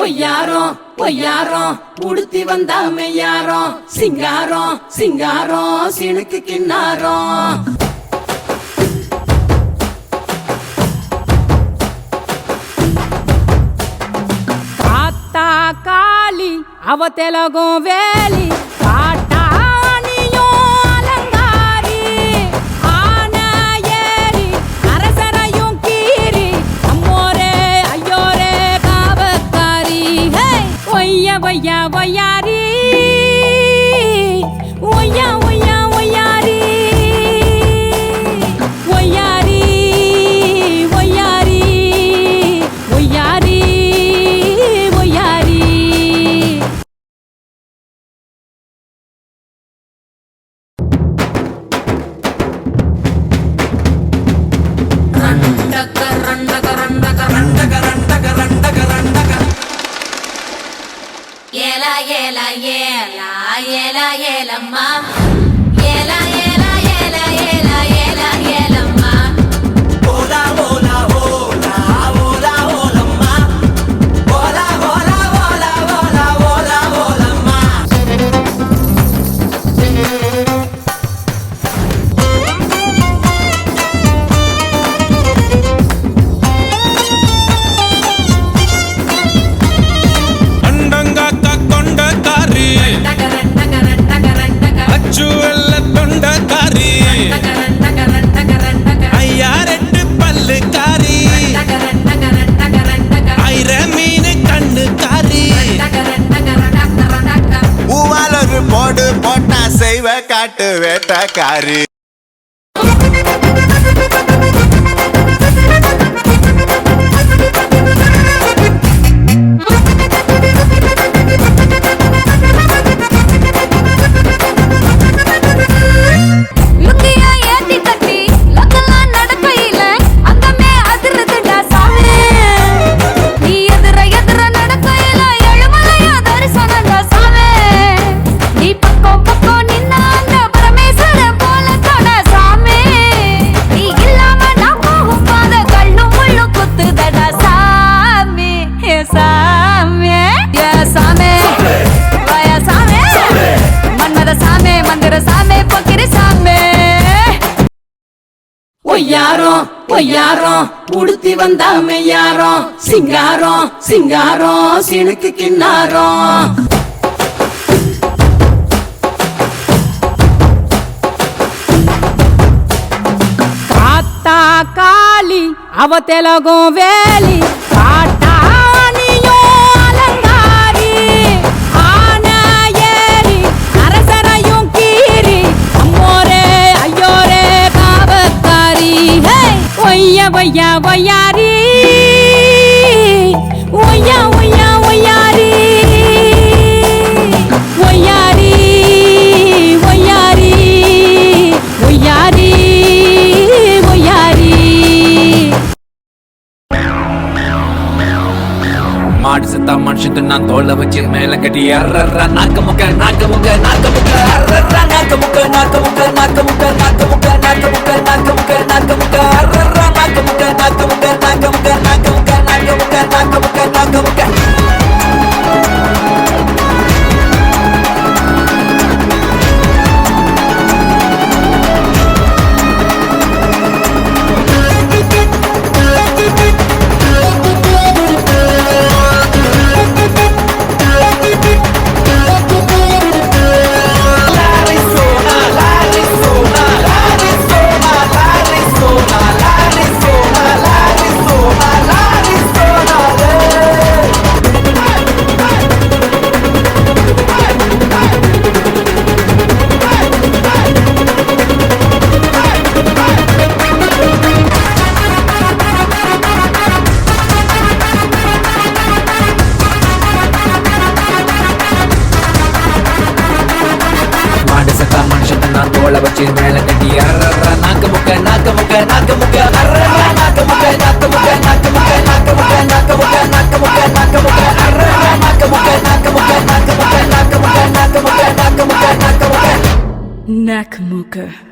ஒய்யாரம் ஒய்யாரம் உடுத்தி வந்தா மெய்யாரம் சிங்காரம் சிங்காரம் சினுக்கு கிண்ணாரம் தாத்தா காளி அவ தெலகும் வேலி Oya oyari, oya oya oyari, oyari oyari, oyari oyari. Randaka randaka randaka randaka randaka randaka randaka. Yela yela yela yela yela ma yela yela yela yela yela yela ma hola hola hola hola hola ma hola hola hola hola hola hola ma போடு போட்டா செய்வ காட்டு வேட்டக்காரி ஒய்யாரம் ஒய்யாரம் உடுத்தி வந்தா மெய்யாரம் சிங்காரம் சிங்காரம் சினுக்கு கிண்ணாரம் தாத்தா காளி அவ தெலகும் வேலி Oya oyari, oya oya oyari, oyari oyari, oyari oyari. மாடு செத்தா மனுஷத்து நான் தோலை வச்சு மேல கட்டி அர்ற நாக்க முக்க நாக்க முக்க நாக்க முக்க அர்ற நாக்க முக்க நாக்க முக்க நாக்க முக்க நாக்க முக்க நாக்க முக்க நாக்க முக்க நாக்க முக்க அர்ற நாக்க முக்க நாக்க முக்க நாக்க முக்க நாக்க முக்க நாக்க முக்க நாக்க முக்க நாக்க முக்க தோலை வச்சு மேல கட்டி அர்ற நாக்க முக்க நாக்க முக்க நாக்க முக்க அர்ற நாக்க முக்க நாக்க முக்க நாக்க முக்க நாக்க முக்க நாக்க முக்க நாக்க முக்க நாக்க முக்க அர்ற நாக்க முக்க நாக்க முக்க நாக்க முக்க நாக்க முக்க நாக்க முக்க நாக்க முக்க நாக்க முக்க Nakamooka.